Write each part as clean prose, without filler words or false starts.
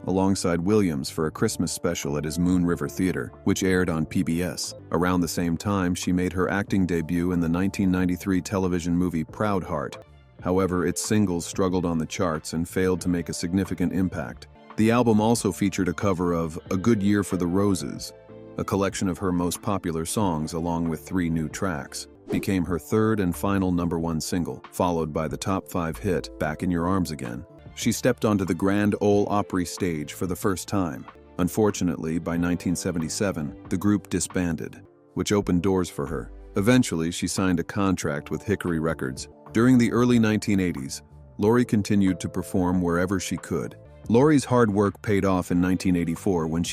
alongside Williams for a Christmas special at his Moon River Theater, which aired on PBS. Around the same time, she made her acting debut in the 1993 television movie Proud Heart. However, its singles struggled on the charts and failed to make a significant impact. The album also featured a cover of A Good Year for the Roses, a collection of her most popular songs along with 3 new tracks. Became her third and final #1 single, followed by the top 5 hit, Back in Your Arms Again. She stepped onto the Grand Ole Opry stage for the first time. Unfortunately, by 1977, the group disbanded, which opened doors for her. Eventually, she signed a contract with Hickory Records. During the early 1980s, Lorrie continued to perform wherever she could. Lorrie's hard work paid off in 1984 when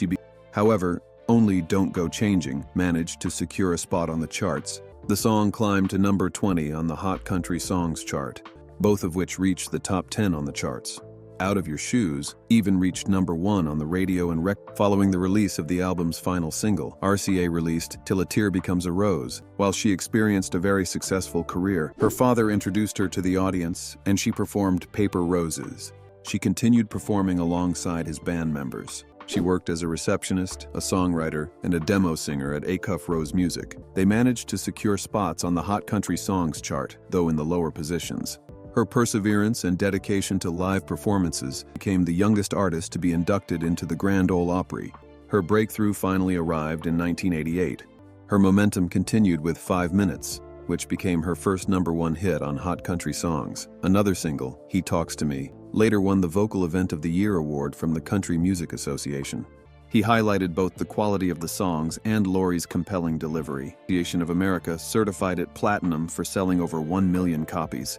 however, only Don't Go Changing managed to secure a spot on the charts. The song climbed to number 20 on the Hot Country Songs chart, both of which reached the top 10 on the charts. Out of Your Shoes even reached number 1 on the radio and Following the release of the album's final single, RCA released Till a Tear Becomes a Rose. While she experienced a very successful career, her father introduced her to the audience and she performed Paper Roses. She continued performing alongside his band members. She worked as a receptionist, a songwriter, and a demo singer at Acuff Rose Music. They managed to secure spots on the Hot Country Songs chart, though in the lower positions. Her perseverance and dedication to live performances became the youngest artist to be inducted into the Grand Ole Opry. Her breakthrough finally arrived in 1988. Her momentum continued with 5 Minutes, which became her first #1 hit on Hot Country Songs. Another single, He Talks to Me, later won the Vocal Event of the Year award from the Country Music Association. He highlighted both the quality of the songs and Lorrie's compelling delivery. The Association of America certified it platinum for selling over 1 million copies,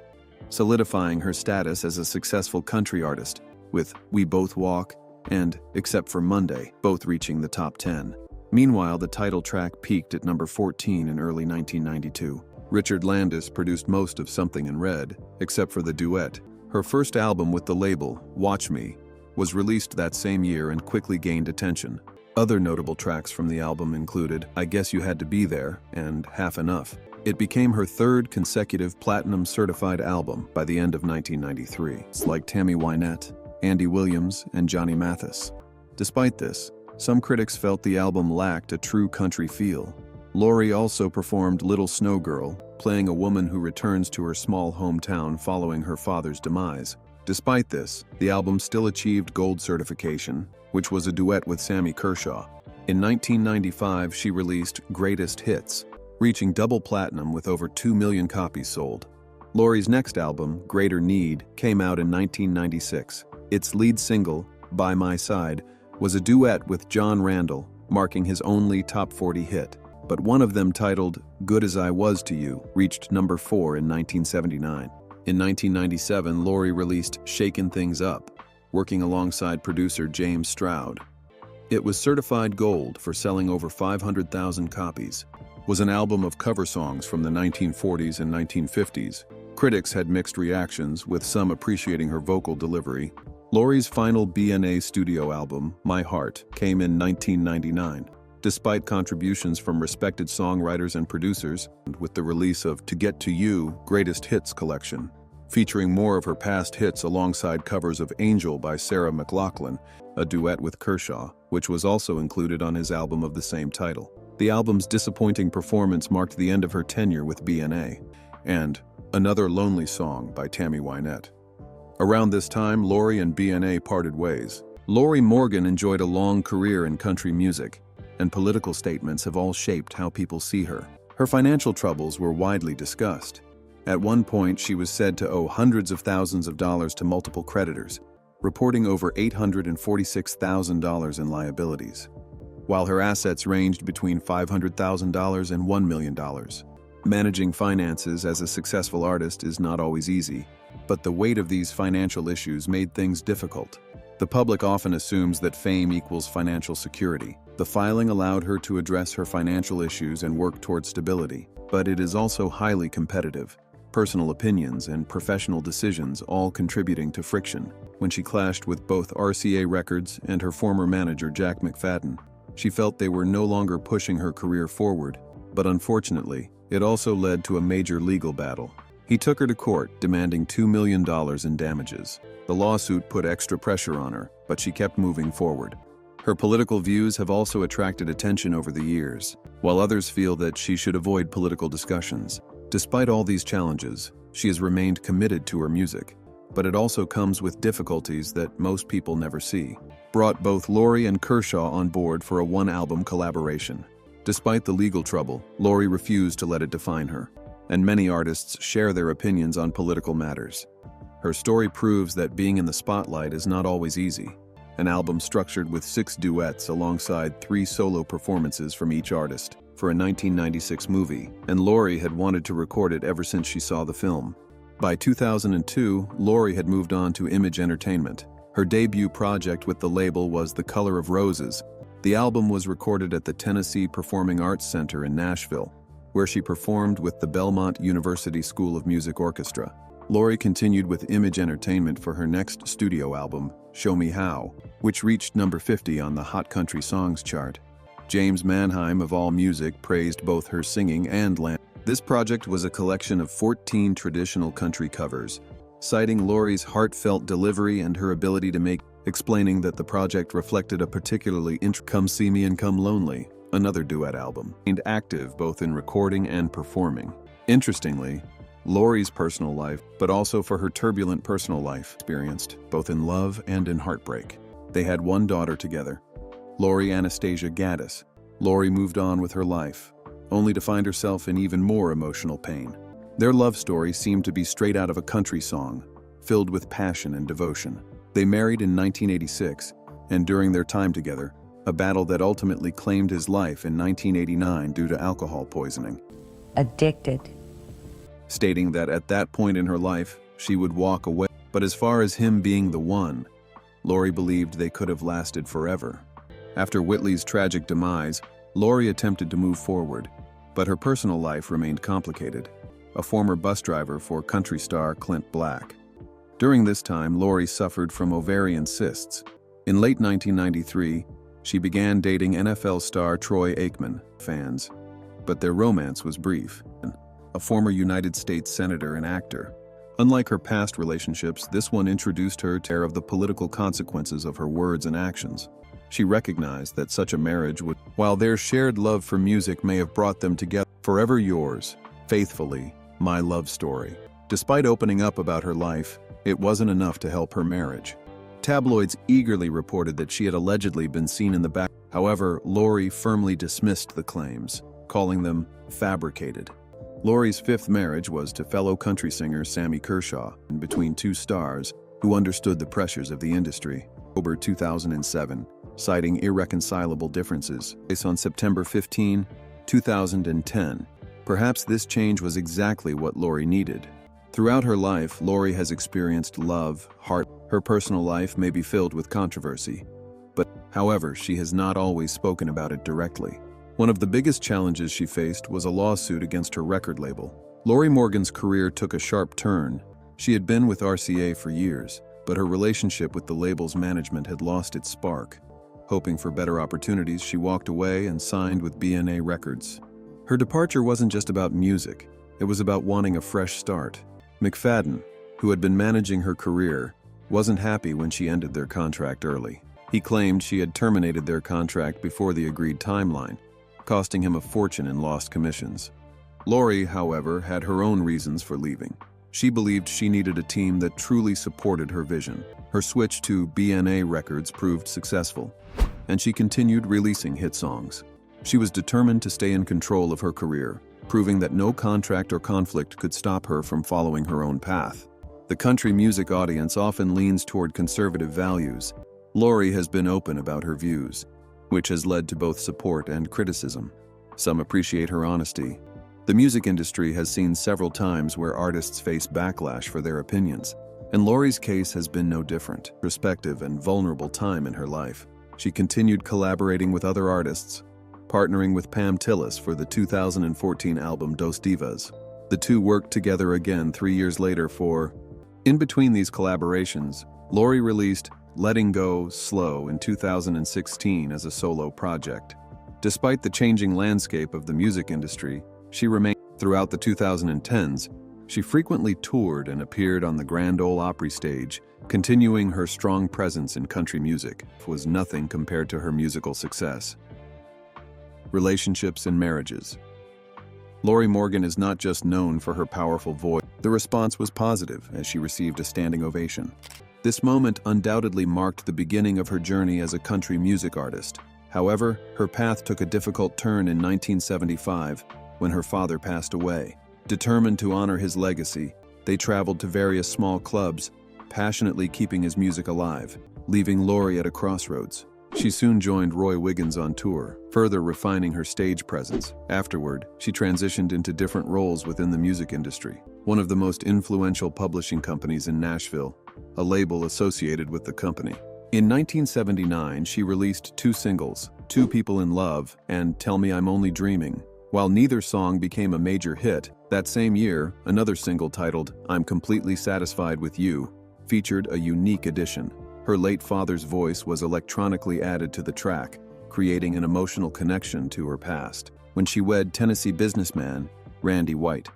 solidifying her status as a successful country artist, with We Both Walk and Except for Monday both reaching the top 10. Meanwhile, the title track peaked at number 14 in early 1992. Richard Landis produced most of Something in Red, except for the duet. Her first album with the label, Watch Me, was released that same year and quickly gained attention. Other notable tracks from the album included I Guess You Had to Be There and Half Enough. It became her third consecutive platinum-certified album by the end of 1993. It's like Tammy Wynette, Andy Williams, and Johnny Mathis. Despite this, some critics felt the album lacked a true country feel. Lorrie also performed Little Snow Girl, playing a woman who returns to her small hometown following her father's demise. Despite this, the album still achieved gold certification, which was a duet with Sammy Kershaw. In 1995, she released Greatest Hits, reaching double platinum with over 2 million copies sold. Lorrie's next album, Greater Need, came out in 1996. Its lead single, By My Side, was a duet with John Randall, marking his only top 40 hit. But one of them, titled Good As I Was to You, reached number 4 in 1979. In 1997, Lorrie released Shakin' Things Up, working alongside producer James Stroud. It was certified gold for selling over 500,000 copies. Was an album of cover songs from the 1940s and 1950s. Critics had mixed reactions, with some appreciating her vocal delivery. Lorrie's final BNA studio album, My Heart, came in 1999. Despite contributions from respected songwriters and producers, with the release of To Get to You Greatest Hits collection, featuring more of her past hits alongside covers of Angel by Sarah McLachlan, a duet with Kershaw, which was also included on his album of the same title. The album's disappointing performance marked the end of her tenure with BNA, and Another Lonely Song by Tammy Wynette. Around this time, Lorrie and BNA parted ways. Lorrie Morgan enjoyed a long career in country music, and political statements have all shaped how people see her. Her financial troubles were widely discussed. At one point, she was said to owe hundreds of thousands of dollars to multiple creditors, reporting over $846,000 in liabilities, while her assets ranged between $500,000 and $1 million. Managing finances as a successful artist is not always easy, but the weight of these financial issues made things difficult. The public often assumes that fame equals financial security. The filing allowed her to address her financial issues and work toward stability, but it is also highly competitive. Personal opinions and professional decisions all contributing to friction. When she clashed with both RCA Records and her former manager Jack McFadden, she felt they were no longer pushing her career forward, but unfortunately, it also led to a major legal battle. He took her to court, demanding $2 million in damages. The lawsuit put extra pressure on her, but she kept moving forward. Her political views have also attracted attention over the years, while others feel that she should avoid political discussions. Despite all these challenges, she has remained committed to her music, but it also comes with difficulties that most people never see. Brought both Lorrie and Kershaw on board for a one-album collaboration. Despite the legal trouble, Lorrie refused to let it define her, and many artists share their opinions on political matters. Her story proves that being in the spotlight is not always easy. An album structured with 6 duets alongside 3 solo performances from each artist for a 1996 movie, and Lorrie had wanted to record it ever since she saw the film. By 2002, Lorrie had moved on to Image Entertainment. Her debut project with the label was The Color of Roses. The album was recorded at the Tennessee Performing Arts Center in Nashville, where she performed with the Belmont University School of Music Orchestra. Lorrie continued with Image Entertainment for her next studio album, Show Me How, which reached number 50 on the Hot Country Songs chart. James Mannheim of AllMusic praised both her singing and This project was a collection of 14 traditional country covers, citing Lorrie's heartfelt delivery and her ability to make, explaining that the project reflected a particularly Come See Me and Come Lonely, another duet album, and active both in recording and performing. Interestingly, Lorrie's personal life, but also for her turbulent personal life, experienced both in love and in heartbreak. They had one daughter together, Lorrie Anastasia Gaddis. Lorrie moved on with her life, only to find herself in even more emotional pain. Their love story seemed to be straight out of a country song, filled with passion and devotion. They married in 1986, and during their time together, a battle that ultimately claimed his life in 1989 due to alcohol poisoning. Addicted. Stating that at that point in her life, she would walk away. But as far as him being the one, Lorrie believed they could have lasted forever. After Whitley's tragic demise, Lorrie attempted to move forward, but her personal life remained complicated. A former bus driver for country star Clint Black. During this time, Lorrie suffered from ovarian cysts. In late 1993, she began dating NFL star Troy Aikman, fans, but their romance was brief. A former United States senator and actor. Unlike her past relationships, this one introduced her to the political consequences of her words and actions. She recognized that such a marriage would, while their shared love for music may have brought them together. Forever Yours, Faithfully, My Love Story. Despite opening up about her life, it wasn't enough to help her marriage. Tabloids eagerly reported that she had allegedly been seen in the back. However, Lorrie firmly dismissed the claims, calling them fabricated. Lorrie's 5th marriage was to fellow country singer Sammy Kershaw, between 2 stars who understood the pressures of the industry. October 2007, citing irreconcilable differences. On September 15, 2010, perhaps this change was exactly what Lorrie needed. Throughout her life, Lorrie has experienced love, heart. Her personal life may be filled with controversy, but, however, she has not always spoken about it directly. One of the biggest challenges she faced was a lawsuit against her record label. Lorrie Morgan's career took a sharp turn. She had been with RCA for years, but her relationship with the label's management had lost its spark. Hoping for better opportunities, she walked away and signed with B&A Records. Her departure wasn't just about music, it was about wanting a fresh start. McFadden, who had been managing her career, wasn't happy when she ended their contract early. He claimed she had terminated their contract before the agreed timeline, costing him a fortune in lost commissions. Lorrie, however, had her own reasons for leaving. She believed she needed a team that truly supported her vision. Her switch to B&A Records proved successful, and she continued releasing hit songs. She was determined to stay in control of her career, proving that no contract or conflict could stop her from following her own path. The country music audience often leans toward conservative values. Lorrie has been open about her views, which has led to both support and criticism. Some appreciate her honesty. The music industry has seen several times where artists face backlash for their opinions, and Lorrie's case has been no different. Respective and vulnerable time in her life, she continued collaborating with other artists, partnering with Pam Tillis for the 2014 album Dos Divas. The two worked together again 3 years later for. In between these collaborations, Lorrie released Letting Go Slow in 2016 as a solo project. Despite the changing landscape of the music industry, she remained. Throughout the 2010s, She frequently toured and appeared on the Grand Ole Opry stage, continuing her strong presence in country music. It was nothing compared to her musical success. Relationships and marriages. Lorrie Morgan is not just known for her powerful voice. The response was positive as she received a standing ovation. This moment undoubtedly marked the beginning of her journey as a country music artist. However, her path took a difficult turn in 1975 when her father passed away. Determined to honor his legacy, they traveled to various small clubs, passionately keeping his music alive, leaving Lorrie at a crossroads. She soon joined Roy Wiggins on tour, further refining her stage presence. Afterward, she transitioned into different roles within the music industry. One of the most influential publishing companies in Nashville, a label associated with the company. In 1979, she released 2 singles, Two People in Love and Tell Me I'm Only Dreaming. While neither song became a major hit, that same year, another single titled I'm Completely Satisfied with You featured a unique addition. Her late father's voice was electronically added to the track, creating an emotional connection to her past, when she wed Tennessee businessman Randy White.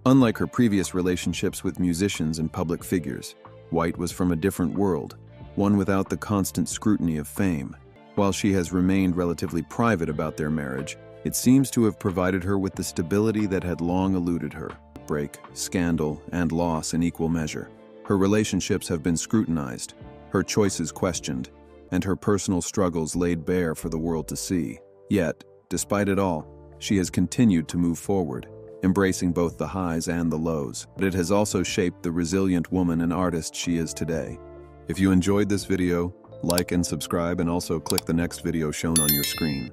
Unlike her previous relationships with musicians and public figures, White was from a different world, one without the constant scrutiny of fame. While she has remained relatively private about their marriage, it seems to have provided her with the stability that had long eluded her. Break, scandal, and loss in equal measure. Her relationships have been scrutinized, her choices questioned, and her personal struggles laid bare for the world to see. Yet, despite it all, she has continued to move forward, embracing both the highs and the lows. But it has also shaped the resilient woman and artist she is today. If you enjoyed this video, like and subscribe, and also click the next video shown on your screen.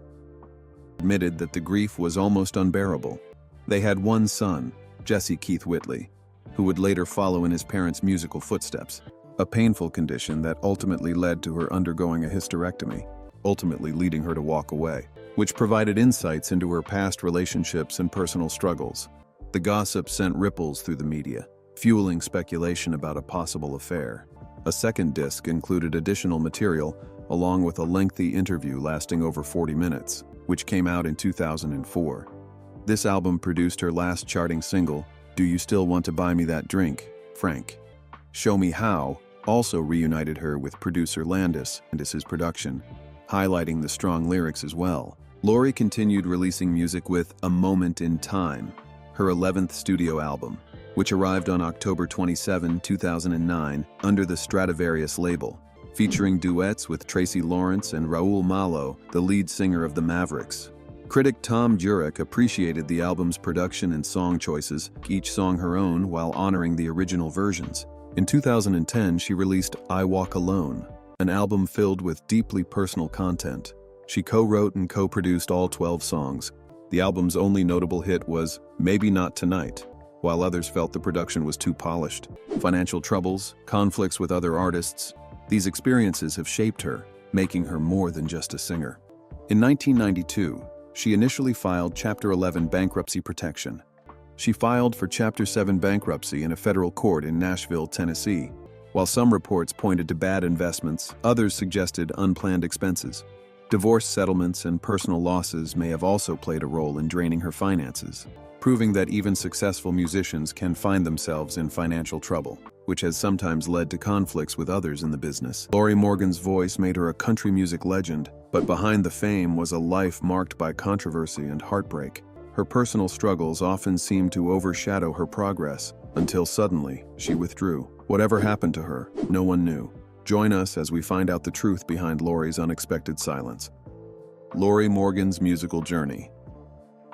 Admitted that the grief was almost unbearable. They had one son, Jesse Keith Whitley, who would later follow in his parents' musical footsteps, a painful condition that ultimately led to her undergoing a hysterectomy, ultimately leading her to walk away, which provided insights into her past relationships and personal struggles. The gossip sent ripples through the media, fueling speculation about a possible affair. A second disc included additional material, along with a lengthy interview lasting over 40 minutes, which came out in 2004. This album produced her last charting single, Do You Still Want to Buy Me That Drink, Frank? Show Me How also reunited her with producer Landis and his production, highlighting the strong lyrics as well. Lorrie continued releasing music with A Moment in Time, her 11th studio album, which arrived on October 27, 2009, under the Stradivarius label, featuring duets with Tracy Lawrence and Raul Malo, the lead singer of the Mavericks. Critic Tom Jurek appreciated the album's production and song choices, each song her own while honoring the original versions. In 2010, she released I Walk Alone, an album filled with deeply personal content. She co-wrote and co-produced all 12 songs. The album's only notable hit was Maybe Not Tonight, while others felt the production was too polished. Financial troubles, conflicts with other artists, these experiences have shaped her, making her more than just a singer. In 1992, she initially filed Chapter 11 bankruptcy protection. She filed for Chapter 7 bankruptcy in a federal court in Nashville, Tennessee. While some reports pointed to bad investments, others suggested unplanned expenses. Divorce settlements and personal losses may have also played a role in draining her finances, proving that even successful musicians can find themselves in financial trouble, which has sometimes led to conflicts with others in the business. Lorrie Morgan's voice made her a country music legend, but behind the fame was a life marked by controversy and heartbreak. Her personal struggles often seemed to overshadow her progress, until suddenly she withdrew. Whatever happened to her, no one knew. Join us as we find out the truth behind Lorrie's unexpected silence. Lorrie Morgan's musical journey.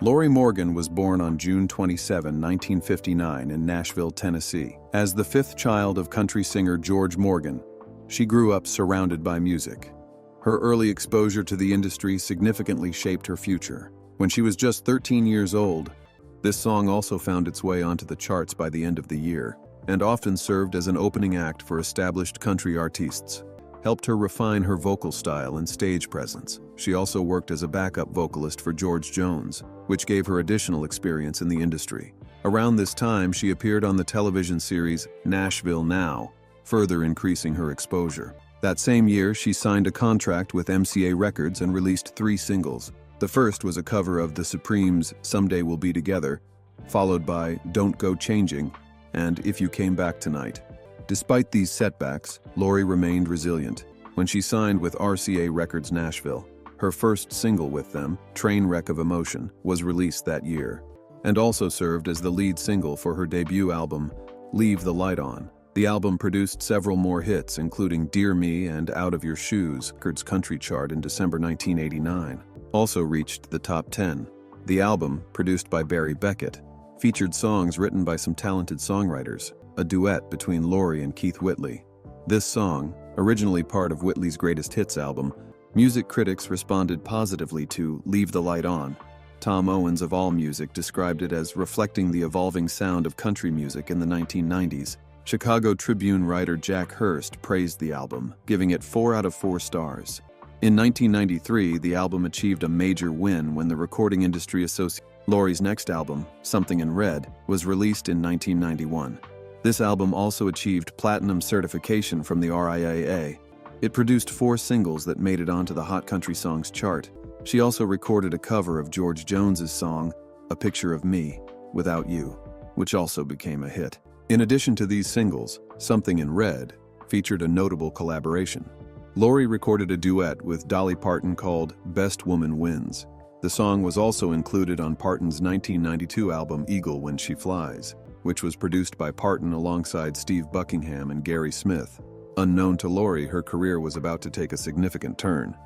Lorrie Morgan was born on June 27, 1959 in Nashville, Tennessee. As the 5th child of country singer George Morgan, she grew up surrounded by music. Her early exposure to the industry significantly shaped her future. When she was just 13 years old, this song also found its way onto the charts by the end of the year, and often served as an opening act for established country artists. Helped her refine her vocal style and stage presence. She also worked as a backup vocalist for George Jones, which gave her additional experience in the industry. Around this time, she appeared on the television series Nashville Now, further increasing her exposure. That same year, she signed a contract with MCA Records and released 3 singles. The first was a cover of The Supremes' Someday We'll Be Together, followed by Don't Go Changing, and If You Came Back Tonight. Despite these setbacks, Lorrie remained resilient. When she signed with RCA Records Nashville, her first single with them, Trainwreck of Emotion, was released that year, and also served as the lead single for her debut album, Leave the Light On. The album produced several more hits, including Dear Me and Out of Your Shoes, Records country chart in December 1989. Also reached the top 10. The album, produced by Barry Beckett, featured songs written by some talented songwriters, a duet between Lorrie and Keith Whitley. This song, originally part of Whitley's greatest hits album, music critics responded positively to Leave the Light On. Tom Owens of AllMusic described it as reflecting the evolving sound of country music in the 1990s. Chicago Tribune writer Jack Hurst praised the album, giving it 4 out of 4 stars. In 1993, the album achieved a major win when the Recording Industry Association. Lorrie's next album, Something in Red, was released in 1991. This album also achieved platinum certification from the RIAA. It produced 4 singles that made it onto the Hot Country Songs chart. She also recorded a cover of George Jones's song, A Picture of Me, Without You, which also became a hit. In addition to these singles, Something in Red featured a notable collaboration. Lorrie recorded a duet with Dolly Parton called Best Woman Wins. The song was also included on Parton's 1992 album Eagle When She Flies, which was produced by Parton alongside Steve Buckingham and Gary Smith. Unknown to Lorrie, her career was about to take a significant turn.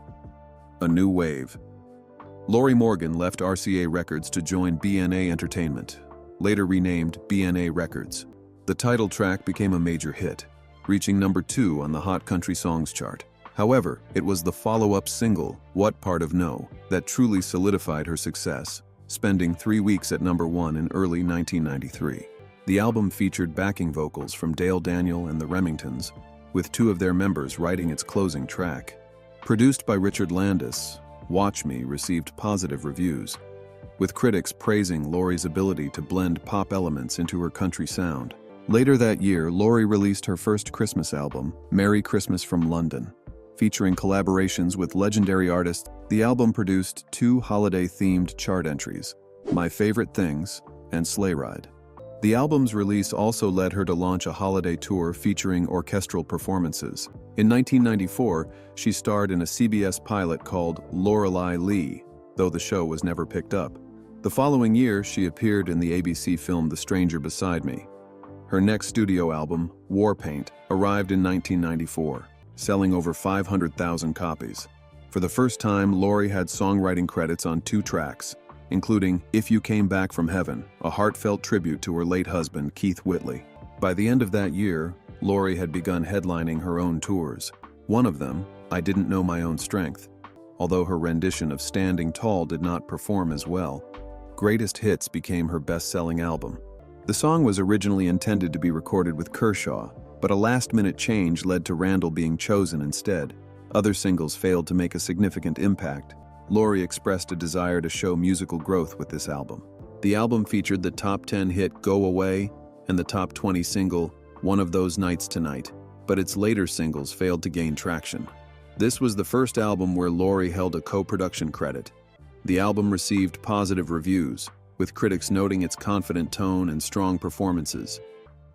A new wave. Lorrie Morgan left RCA Records to join BNA Entertainment, later renamed BNA Records. The title track became a major hit, reaching number 2 on the Hot Country Songs chart. However, it was the follow-up single, What Part of No, that truly solidified her success, spending 3 weeks at number 1 in early 1993. The album featured backing vocals from Dale Daniel and the Remingtons, with 2 of their members writing its closing track. Produced by Richard Landis, Watch Me received positive reviews, with critics praising Lorrie's ability to blend pop elements into her country sound. Later that year, Lorrie released her first Christmas album, Merry Christmas from London, featuring collaborations with legendary artists. The album produced 2 holiday-themed chart entries, My Favorite Things and Sleigh Ride. The album's release also led her to launch a holiday tour featuring orchestral performances. In 1994, she starred in a CBS pilot called Lorelei Lee, though the show was never picked up. The following year, she appeared in the ABC film The Stranger Beside Me. Her next studio album, Warpaint, arrived in 1994, selling over 500,000 copies. For the first time, Lorrie had songwriting credits on 2 tracks, including If You Came Back from Heaven, a heartfelt tribute to her late husband, Keith Whitley. By the end of that year, Lorrie had begun headlining her own tours. One of them, I Didn't Know My Own Strength. Although her rendition of Standing Tall did not perform as well, Greatest Hits became her best-selling album. The song was originally intended to be recorded with Kershaw, but a last-minute change led to Randall being chosen instead. Other singles failed to make a significant impact. Lorrie expressed a desire to show musical growth with this album. The album featured the top 10 hit Go Away and the top 20 single One of Those Nights Tonight, but its later singles failed to gain traction. This was the first album where Lorrie held a co-production credit. The album received positive reviews, with critics noting its confident tone and strong performances.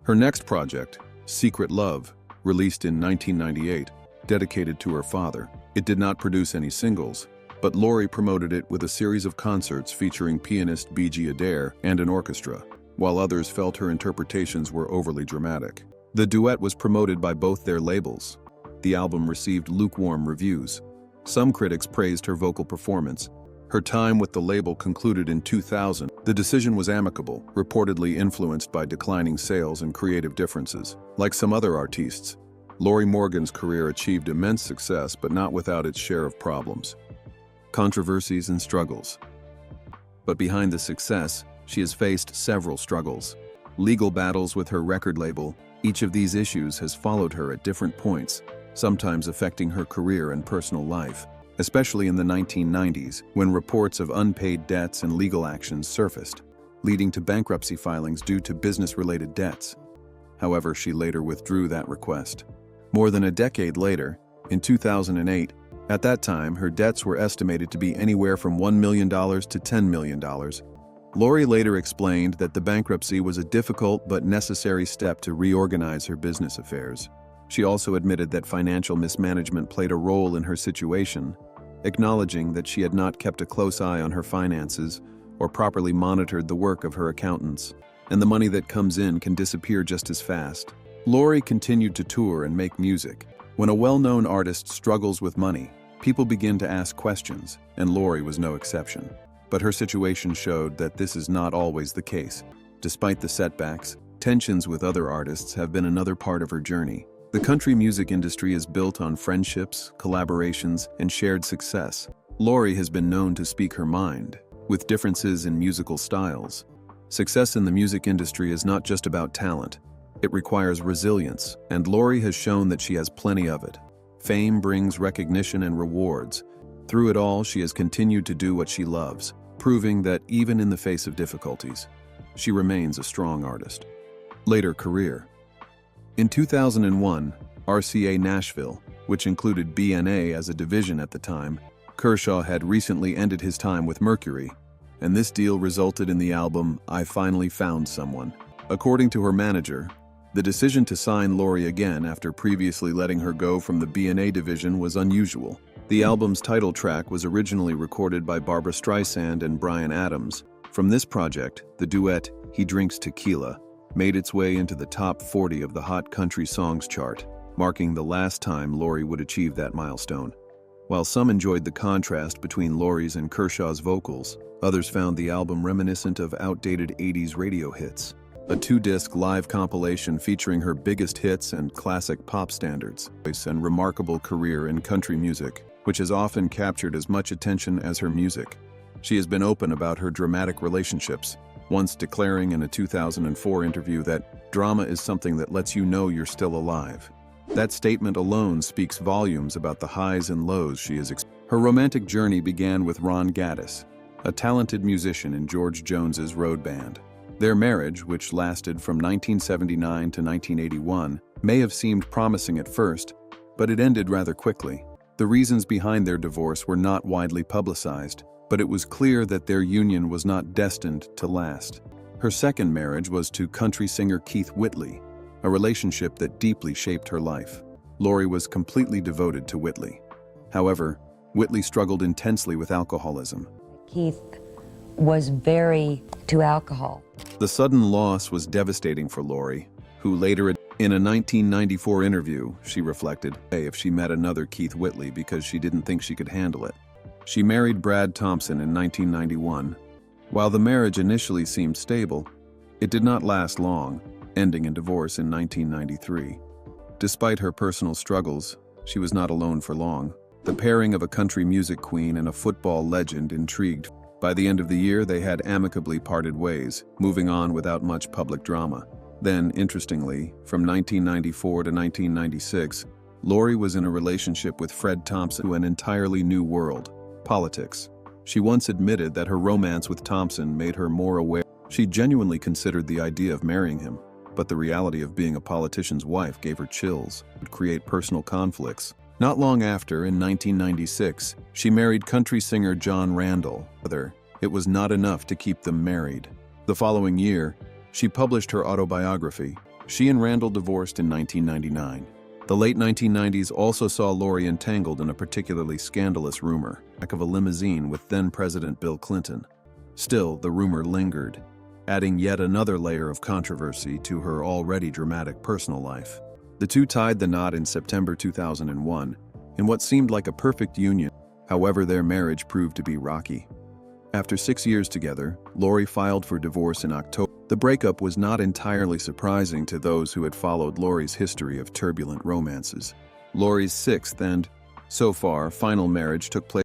Her next project, Secret Love, released in 1998, dedicated to her father. It did not produce any singles, but Lorrie promoted it with a series of concerts featuring pianist B.G. Adair and an orchestra, while others felt her interpretations were overly dramatic. The duet was promoted by both their labels. The album received lukewarm reviews. Some critics praised her vocal performance. Her time with the label concluded in 2000. The decision was amicable, reportedly influenced by declining sales and creative differences. Like some other artists, Lorrie Morgan's career achieved immense success, but not without its share of problems, controversies, and struggles. But behind the success, she has faced several struggles. Legal battles with her record label. Each of these issues has followed her at different points, sometimes affecting her career and personal life, especially in the 1990s, when reports of unpaid debts and legal actions surfaced, leading to bankruptcy filings due to business-related debts. However, she later withdrew that request. More than a decade later, in 2008, at that time, her debts were estimated to be anywhere from $1 million to $10 million. Lorrie later explained that the bankruptcy was a difficult but necessary step to reorganize her business affairs. She also admitted that financial mismanagement played a role in her situation, acknowledging that she had not kept a close eye on her finances or properly monitored the work of her accountants, and the money that comes in can disappear just as fast. Lorrie continued to tour and make music. When a well-known artist struggles with money, people begin to ask questions, and Lorrie was no exception. But her situation showed that this is not always the case. Despite the setbacks, tensions with other artists have been another part of her journey. The country music industry is built on friendships, collaborations, and shared success. Lorrie has been known to speak her mind, with differences in musical styles. Success in the music industry is not just about talent. It requires resilience, and Lorrie has shown that she has plenty of it. Fame brings recognition and rewards. Through it all, she has continued to do what she loves, proving that even in the face of difficulties, she remains a strong artist. Later career. In 2001, RCA Nashville, which included BNA as a division at the time, Kershaw had recently ended his time with Mercury, and this deal resulted in the album I Finally Found Someone. According to her manager, the decision to sign Lorrie again after previously letting her go from the BNA division was unusual. The album's title track was originally recorded by Barbra Streisand and Bryan Adams. From this project, the duet He Drinks Tequila made its way into the top 40 of the Hot Country Songs chart, marking the last time Lorrie would achieve that milestone. While some enjoyed the contrast between Lorrie's and Kershaw's vocals, others found the album reminiscent of outdated 80s radio hits. A 2-disc live compilation featuring her biggest hits and classic pop standards, and remarkable career in country music, which has often captured as much attention as her music. She has been open about her dramatic relationships, once declaring in a 2004 interview that drama is something that lets you know you're still alive. That statement alone speaks volumes about the highs and lows she has experienced. Her romantic journey began with Ron Gaddis, a talented musician in George Jones's road band. Their marriage, which lasted from 1979 to 1981, may have seemed promising at first, but it ended rather quickly. The reasons behind their divorce were not widely publicized, but it was clear that their union was not destined to last. Her second marriage was to country singer Keith Whitley, a relationship that deeply shaped her life. Lorrie was completely devoted to Whitley. However, Whitley struggled intensely with alcoholism. Keith was very to alcohol. The sudden loss was devastating for Lorrie, who later, in a 1994 interview, she reflected if she met another Keith Whitley because she didn't think she could handle it. She married Brad Thompson in 1991. While the marriage initially seemed stable, it did not last long, ending in divorce in 1993. Despite her personal struggles, she was not alone for long. The pairing of a country music queen and a football legend intrigued. By the end of the year, they had amicably parted ways, moving on without much public drama. Then, interestingly, from 1994 to 1996, Lorrie was in a relationship with Fred Thompson to an entirely new world, politics. She once admitted that her romance with Thompson made her more aware. She genuinely considered the idea of marrying him, but the reality of being a politician's wife gave her chills. It would create personal conflicts. Not long after, in 1996, she married country singer John Randall. It was not enough to keep them married. The following year, she published her autobiography. She and Randall divorced in 1999. The late 1990s also saw Lorrie entangled in a particularly scandalous rumor of a limousine with then-President Bill Clinton. Still, the rumor lingered, adding yet another layer of controversy to her already dramatic personal life. The two tied the knot in September 2001, in what seemed like a perfect union. However, their marriage proved to be rocky. After 6 years together, Lorrie filed for divorce in October. The breakup was not entirely surprising to those who had followed Lorrie's history of turbulent romances. Lorrie's sixth and, so far, final marriage took place